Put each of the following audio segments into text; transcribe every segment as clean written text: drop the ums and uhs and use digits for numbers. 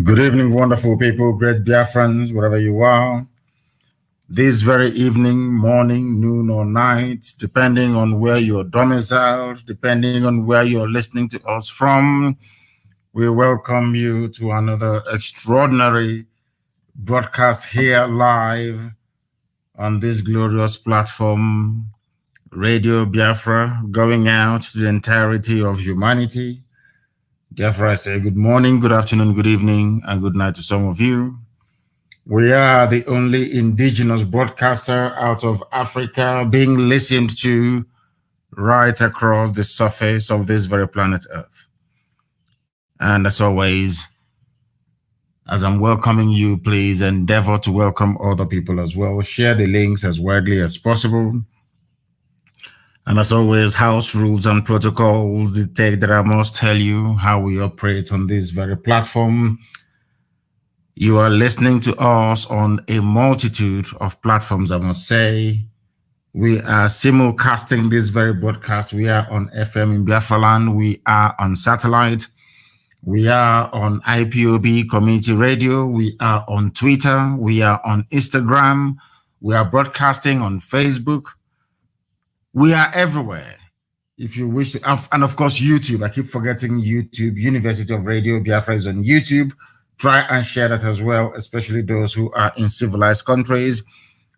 Good evening, wonderful people, great Biafrans, wherever you are. This very evening, morning, noon, or night, depending on where you're domiciled, depending on where you're listening to us from, we welcome you to another extraordinary broadcast here live on this glorious platform, Radio Biafra, going out to the entirety of humanity. Therefore, I say good morning, good afternoon, good evening, and good night to some of you. We are the only indigenous broadcaster out of Africa being listened to right across the surface of this very planet Earth. And as always, as I'm welcoming you, please endeavor to welcome other people as well. Share the links as widely as possible. And as always, house rules and protocols dictate that I must tell you how we operate on this very platform. You are listening to us on a multitude of platforms, I must say. We are simulcasting this very broadcast. We are on FM in Biafra land. We are on satellite. We are on Ipob community radio. We are on Twitter. We are on Instagram. We are broadcasting on Facebook. We are everywhere. If you wish to, and of course, YouTube. I keep forgetting YouTube. University of Radio Biafra is on YouTube. Try and share that as well, especially those who are in civilized countries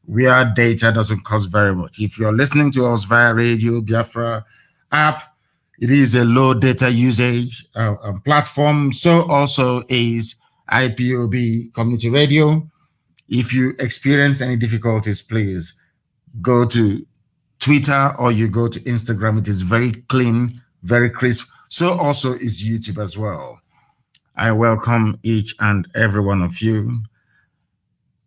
where data doesn't cost very much. If you're listening to us via Radio Biafra app, it is a low data usage platform. So also is Ipob community radio. If you experience any difficulties, please go to Twitter or you go to Instagram. It is very clean, very crisp. So also is YouTube as well. I welcome each and every one of you.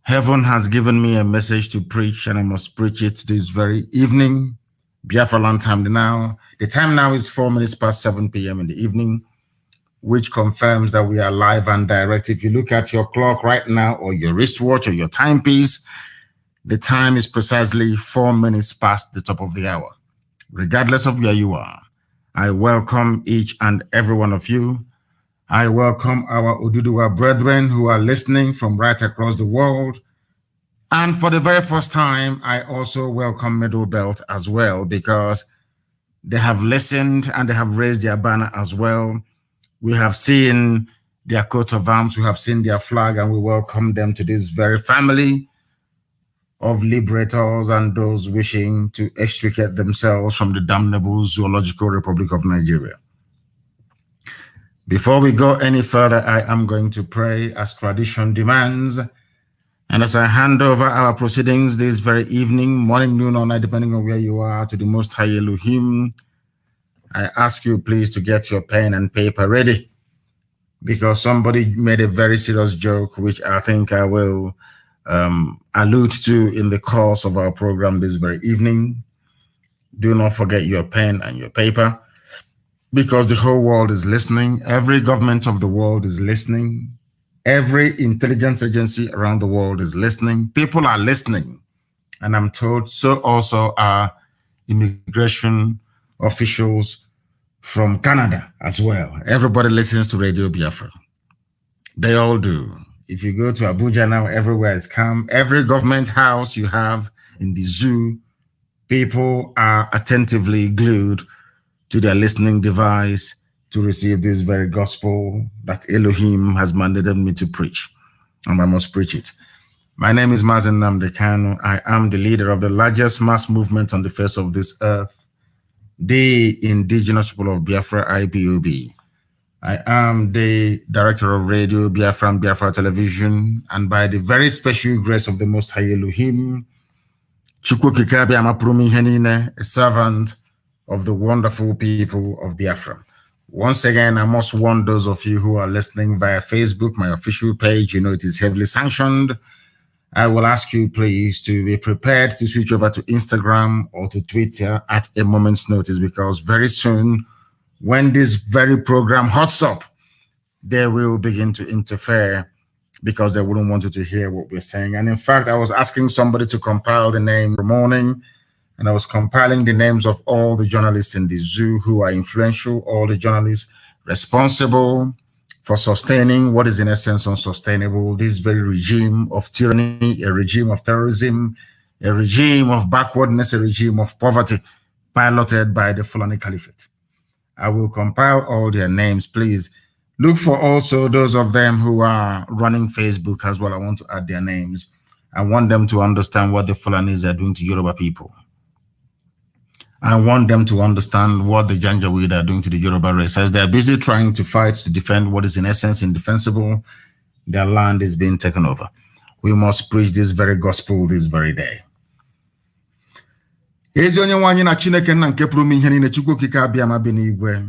Heaven has given me a message to preach, and I must preach it this very evening. Biafra land time now. The time now is 4 minutes past 7 p.m. in the evening, which confirms that we are live and direct. If you look at your clock right now, or your wristwatch, or your timepiece, the time is precisely 4 minutes past the top of the hour. Regardless of where you are, I welcome each and every one of you. I welcome our Oduduwa brethren who are listening from right across the world. And for the very first time, I also welcome Middle Belt as well, because they have listened and they have raised their banner as well. We have seen their coat of arms, we have seen their flag, and we welcome them to this very family of liberators and those wishing to extricate themselves from the damnable Zoological Republic of Nigeria. Before we go any further, I am going to pray as tradition demands. And as I hand over our proceedings this very evening, morning, noon, or night, depending on where you are, to the Most High Elohim, I ask you please to get your pen and paper ready, because somebody made a very serious joke, which I think I will allude to in the course of our program this very evening. Do not forget your pen and your paper, because the whole world is listening. Every government of the world is listening. Every intelligence agency around the world is listening. People are listening. And I'm told so also are immigration officials from Canada as well. Everybody listens to Radio Biafra. They all do. If you go to Abuja now, everywhere is calm. Every government house you have in the zoo, people are attentively glued to their listening device to receive this very gospel that Elohim has mandated me to preach, and I must preach it. My name is Mazi Nnamdi Kanu. I am the leader of the largest mass movement on the face of this earth, the indigenous people of Biafra, Ipob. I am the director of Radio Biafra Biafra Television, and by the very special grace of the Most High Elohim, a servant of the wonderful people of Biafra. Once again, I must warn those of you who are listening via Facebook, my official page, you know it is heavily sanctioned. I will ask you please to be prepared to switch over to Instagram or to Twitter at a moment's notice, because very soon, when this very program hots up, they will begin to interfere because they wouldn't want you to hear what we're saying. And in fact, I was asking somebody to compile the name in the morning, and I was compiling the names of all the journalists in the zoo who are influential, all the journalists responsible for sustaining what is in essence unsustainable, this very regime of tyranny, a regime of terrorism, a regime of backwardness, a regime of poverty, piloted by the Fulani Caliphate. I will compile all their names. Please look for also those of them who are running Facebook as well. I want to add their names. I want them to understand what the Fulanis are doing to Yoruba people. I want them to understand what the Janjaweed are doing to the Yoruba race. As they're busy trying to fight to defend what is in essence indefensible, their land is being taken over. We must preach this very gospel this very day. Ezi onye nwanyi na Chineke nna nke pụrụ ihe niile Chukwu okike abịa ma bi n'igwe.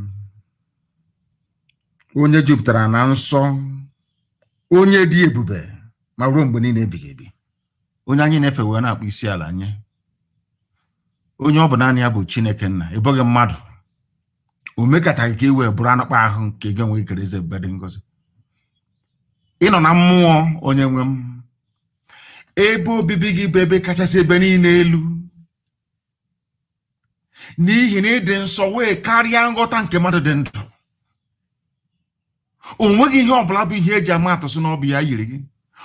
Onye jupụtara na nsọ, onye dị ebube ma ruo mgbe niile ebighị ebi. Onye anyị na-efe wee na-akpụ isi ala nye. Onye ọ bụ naanị ya bụ Chineke nna, ịbụghị mmadụ. O mekataghị ka iwe bụrụ anụkpa ahụ nke gị enweghị ikere eze ebube dị ngọzi. Ị nọ na mmụọ onye nwe m. Ebe obibi gị bụ ebe kachasị ebe niile elu. N'ihi na ịdị nsọ wee karịa nghọta nke mmadụ dị ndụ. O nweghị ihe ọbụla bụ ihe eji ama atụ sị na ọ bụ ya yiri gị.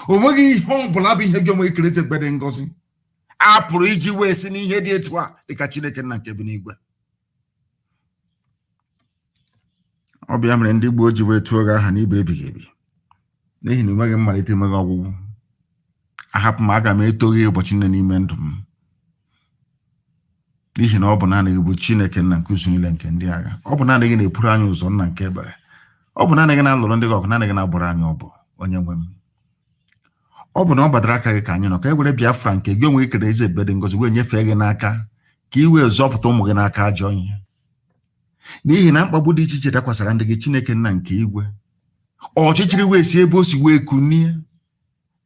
O nweghị ihe ọbụla bụ ihe gị enweghị ikere eze ebube dị ngọzi. A pụrụ iji wee si n'ihe dị etu a dịka Chineke nna nke bi n'igwe. Ọ bịa mere ndị Igbo ji wee tụọ gị aha n'ibe ebighị ebi. N'ihi na enweghị mmalite enweghị ọgwụgwụ. Ahapụ m aga m eto gị ụbọchị nne n'ime ndụ m. N'ihi na ọ bụ naanị gị bụ Chineke nna nke usu niile nke ndị agha. Ọ bụ naanị gị na-epuru anyị ụzọ nna nke ebere. Ọ bụ naanị gị na-alụrụ ndị gị ọgụ, naanị gị na-agbara anyị ọbụ onye nwe m. Ọ bụ na ọ gbadara aka gị ka anyị nọ ka e were Biafra nke gị onwe ikere eze ebube dị ngọzi wee nyefee gị n'aka ka i wee zọpụta ụmụ gị n'aka ajọ ihe. N'ihi na mkpagbu dị iche iche dakwasara ndị gị Chineke nna nke igwe. Ọchịchịrị wee si ebe o si wee kunie.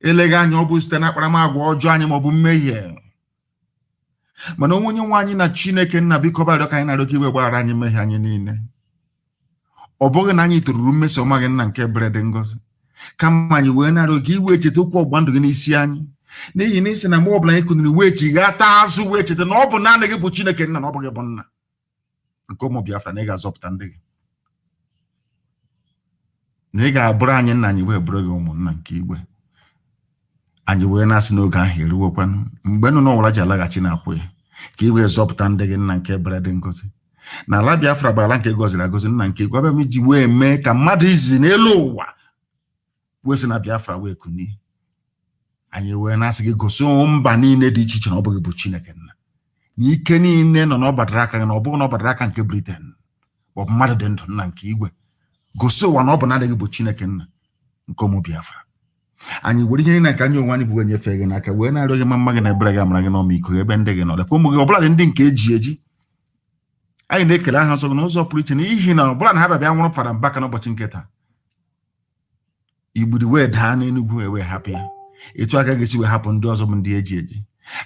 Eleghị anya ọ bụ site na akparamagwa ọjọọ anyị maọbụ mmehie. Mana onye nwe anyị na Chineke nna biko barịọ ka anyị na-arịọ ka iwe gbaghara anyị mmehie anyị niile. Ọ bụghị na anyị toruru mmeso ọma gị nna nke ebere dị ngọzi. Kama anyị wee na-arịọ ka iwe cheta okwu ọgbụgba ndụ gị n'isi anyị. N'ihi na isi na mgbe ọbụla anyị kuniri wee chighata azụ wee cheta na ọ bụ naanị gị bụ Chineke nna na ọ bụghị bụ nna nke ụmụ Biafra, na ị ga-azọpụta ndị gị. Na ị ga-abụrụ anyị nna, anyị wee bụrụ gị ụmụnna nke igwe. Anyị wee na-asị n'oge ahụ eruwekwanụ mgbe nnụnụ ọwụla ji alaghachi na-akwụ ya ka i wee zọpụta ndị gị nna nke ebere dị ngọzi. Na ala Biafra bụ ala nke gọziri agọzi nna nke igwe. Ọbịa m iji wee mee ka mmadụ izi n'elu ụwa wee si na Biafra wee kunie. Anyị wee na-asị gị gosi mba niile dị iche iche na ọ bụghị bụ Chineke nna. Na ike niile nọ n'ọbadara aka gị na ọ bụghị n'ọbadara aka nke Britain ma ọ bụ mmadụ dị ndụ nna nke igwe. Gosi ụwa na ọ bụ naanị gị bụ Chineke nna nke ụmụ Biafra. Anyị were ihe niile nke anyị onwe anyị bụ nyefee gị n'aka wee na-arịọ gị ma mma gị na ebere gị amara gị n'ọmịiko ebe ndị gị nọ. Lekwa ụmụ gị ọbụla dị ndị nke eji eji. Anyị na-ekele aha nsọ gị n'ụzọ pụrụ iche n'ihi na ọbụla na ha bịa nwụrụ fara mbaka n'ụbọchị nke taa. Igburi wee daa n'Enugwu wee hapụ ya. Etu aka ga-esi wee hapụ ndị ọzọ bụ ndị eji eji.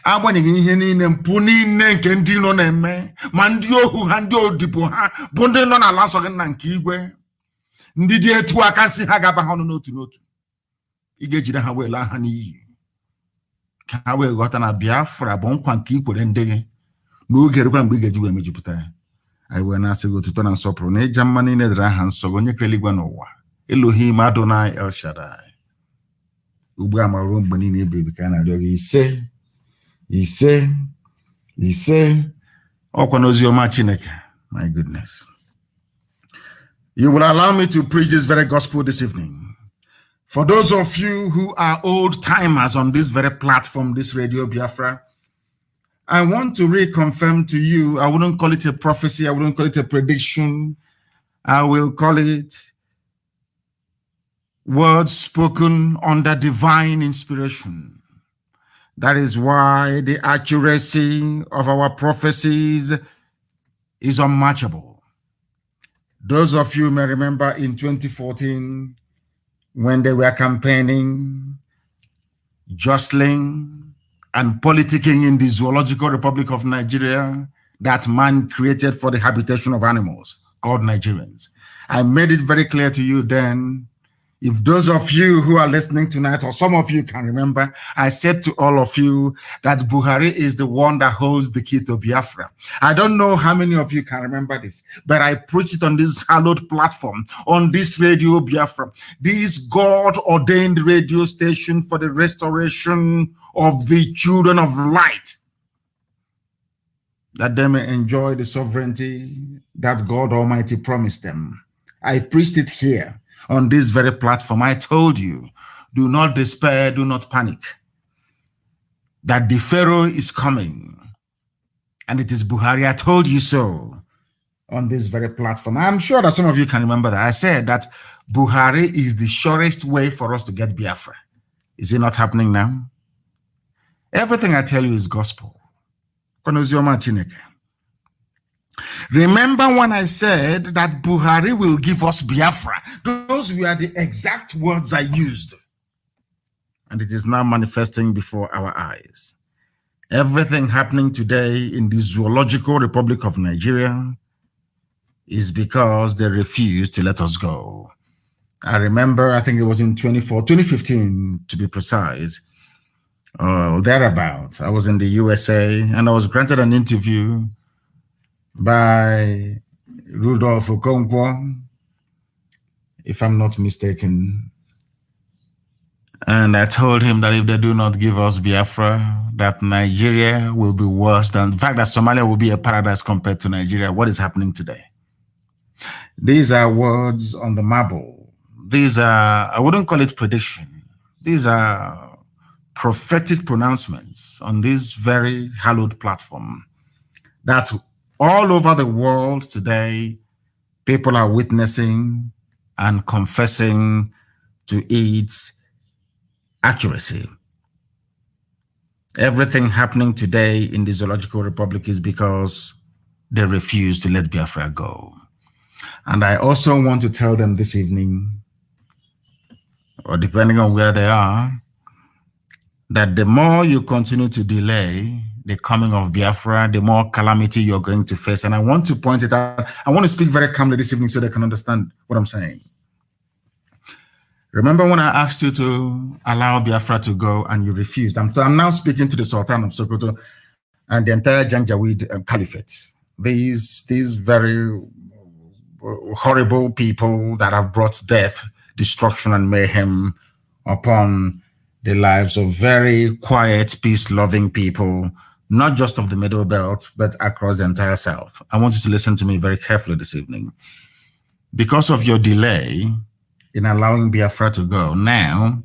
Agbanyeghị ihe niile mpụ niile nke ndị nọ na-eme, ma ndị ohu ha, ndị odibo ha bụ ndị nọ n'ala nsọ gị nna nke igwe. Ndị dị etu aka si ha ga-aba ha ọnụ n'otu n'otu. Ị ga-ejide ha wee laa ha n'iyi ka ha wee ghọta na Biafra bụ nkwa nke ikwere ndị gị n'oge erukwara mgbe ị ga-eji wee mejupụta ya. Anyị wee na-asị gị otuto na nsọpụrụ na ịja mma niile dịrị aha nsọ gị onye kere eluigwe n'ụwa. Elohim Adonai El Shaddai. Ugbu a ma ruo mgbe niile ebighị ka a na-arịọ gị ise ise ise. Ọkwa n'ozi ọma Chineke. My goodness. You will allow me to preach this very gospel this evening. For those of you who are old timers on this very platform, this Radio Biafra, I want to reconfirm to you, I wouldn't call it a prophecy, I wouldn't call it a prediction, I will call it words spoken under divine inspiration. That is why the accuracy of our prophecies is unmatchable. Those of you may remember in 2014, when they were campaigning, jostling, and politicking in the Zoological Republic of Nigeria that man created for the habitation of animals, called Nigerians. I made it very clear to you then, If those of you who are listening tonight, or some of you can remember, I said to all of you that Buhari is the one that holds the key to Biafra. I don't know how many of you can remember this, but I preached it on this hallowed platform, on this Radio Biafra, this God-ordained radio station for the restoration of the children of light, that they may enjoy the sovereignty that God Almighty promised them. I preached it here on this very platform. I told you, do not despair, do not panic, that the Pharaoh is coming, and it is Buhari. I told you so on this very platform. I'm sure that some of you can remember that. I said that Buhari is the surest way for us to get Biafra. Is it not happening now? Everything I tell you is gospel. Remember when I said that Buhari will give us Biafra? Those were the exact words I used. And it is now manifesting before our eyes. Everything happening today in the Zoological Republic of Nigeria is because they refused to let us go. I remember, I think it was in 2015 to be precise, thereabout. I was in the USA and I was granted an interview by Rudolph Okonkwo, if I'm not mistaken. And I told him that if they do not give us Biafra, that Nigeria will be worse than, in fact, that Somalia will be a paradise compared to Nigeria. What is happening today? These are words on the marble. These are, I wouldn't call it prediction. These are prophetic pronouncements on this very hallowed platform that all over the world today, people are witnessing and confessing to its accuracy. Everything happening today in the Zoological Republic is because they refuse to let Biafra go. And I also want to tell them this evening, or depending on where they are, that the more you continue to delay the coming of Biafra, the more calamity you're going to face. And I want to point it out. I want to speak very calmly this evening so they can understand what I'm saying. Remember when I asked you to allow Biafra to go and you refused? I'm now speaking to the Sultan of Sokoto and the entire Janjaweed Caliphate. These very horrible people that have brought death, destruction, and mayhem upon the lives of very quiet, peace-loving people, not just of the Middle Belt, but across the entire South. I want you to listen to me very carefully this evening. Because of your delay in allowing Biafra to go, now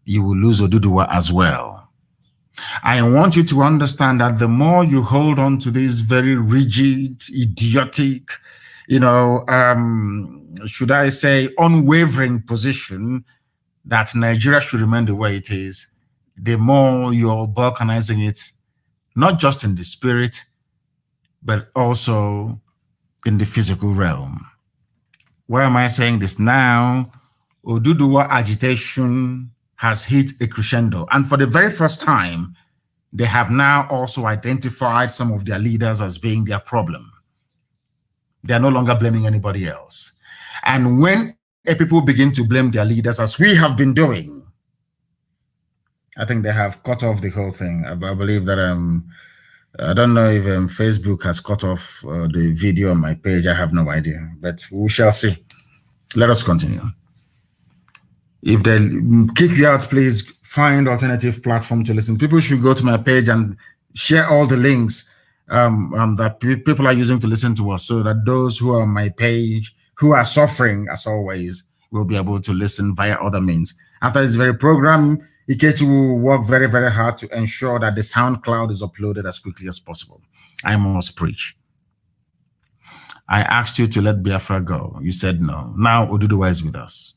you will lose Oduduwa as well. I want you to understand that the more you hold on to this very rigid, idiotic, should I say, unwavering position that Nigeria should remain the way it is, the more you're balkanizing it, not just in the spirit, but also in the physical realm. Why am I saying this? Now, Oduduwa agitation has hit a crescendo. And for the very first time, they have now also identified some of their leaders as being their problem. They are no longer blaming anybody else. And when people begin to blame their leaders, as we have been doing, I think they have cut off the whole thing. I believe that I don't know if Facebook has cut off the video on my page. I have no idea, but we shall see. Let us continue. If they kick you out, please find alternative platform to listen. People should go to my page and share all the links that people are using to listen to us, so that those who are on my page, who are suffering as always, will be able to listen via other means. After this very program, Ikechi will work very, very hard to ensure that the SoundCloud is uploaded as quickly as possible. I must preach. I asked you to let Biafra go. You said no. Now Oduduwa is with us.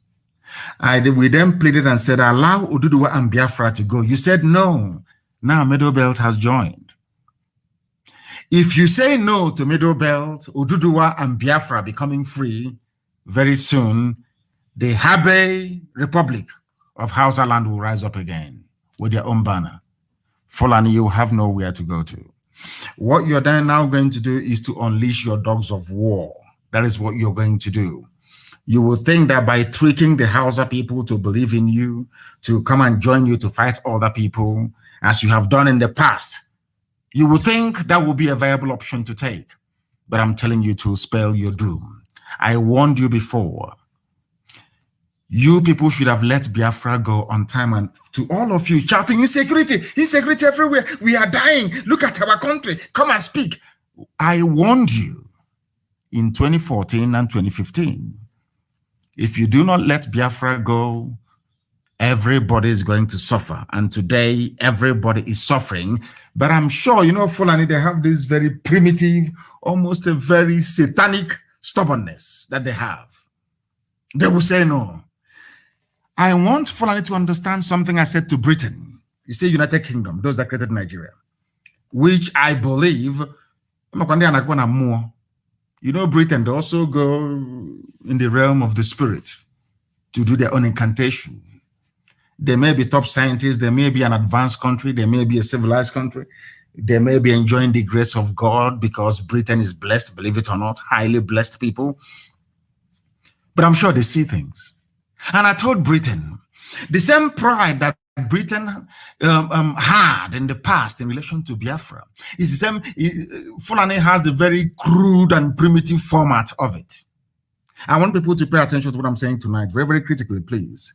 We then pleaded and said, allow Oduduwa and Biafra to go. You said no. Now Middle Belt has joined. If you say no to Middle Belt, Oduduwa and Biafra becoming free, very soon, the Habe Republic of Hausa land will rise up again with their own banner. Fulani, you have nowhere to go to. What you're then now going to do is to unleash your dogs of war. That is what you're going to do. You will think that by tricking the Hausa people to believe in you, to come and join you to fight other people, as you have done in the past, you will think that will be a viable option to take. But I'm telling you to spell your doom. I warned you before. You people should have let Biafra go on time, and to all of you shouting insecurity everywhere. We are dying. Look at our country. Come and speak. I warned you in 2014 and 2015. If you do not let Biafra go, everybody is going to suffer. And today, everybody is suffering. But I'm sure, you know, Fulani, they have this very primitive, almost a very satanic stubbornness that they have. They will say no. I want Fulani to understand something I said to Britain. You say United Kingdom, those that created Nigeria, which I believe, you know, Britain, they also go in the realm of the spirit to do their own incantation. They may be top scientists, they may be an advanced country, they may be a civilized country, they may be enjoying the grace of God because Britain is blessed, believe it or not, highly blessed people. But I'm sure they see things. And I told Britain, the same pride that Britain had in the past in relation to Biafra is the same. Fulani has the very crude and primitive format of it. I want people to pay attention to what I'm saying tonight, very, very critically, please.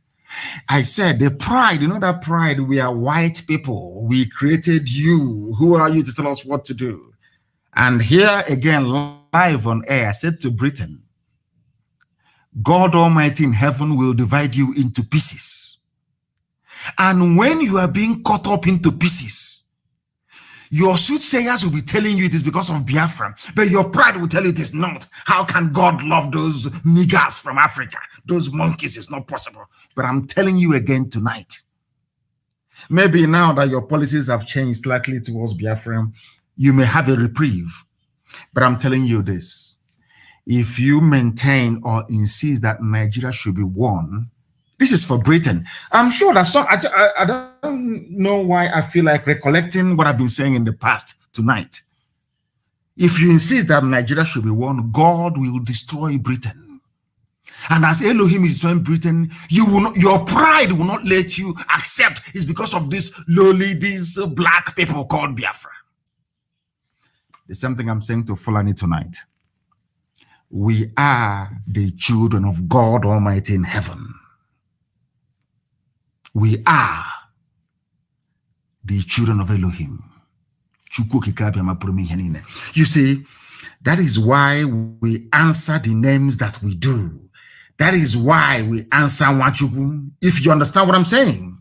I said the pride, you know that pride, we are white people. We created you. Who are you to tell us what to do? And here again, live on air, I said to Britain, God Almighty in heaven will divide you into pieces. And when you are being cut up into pieces, your soothsayers will be telling you it is because of Biafra, but your pride will tell you it is not. How can God love those niggers from Africa? Those monkeys is not possible. But I'm telling you again tonight, maybe now that your policies have changed slightly towards Biafra, you may have a reprieve. But I'm telling you this. If you maintain or insist that Nigeria should be won, this is for Britain. I'm sure that some, I don't know why I feel like recollecting what I've been saying in the past tonight. If you insist that Nigeria should be won, God will destroy Britain. And as Elohim is destroying Britain, you will not, your pride will not let you accept it's because of this lowly, these black people called Biafra. The same thing I'm saying to Fulani tonight. We are the children of God Almighty in heaven. We are the children of Elohim. You see, that is why we answer the names that we do. That is why we answer Wachuku. If you understand what I'm saying.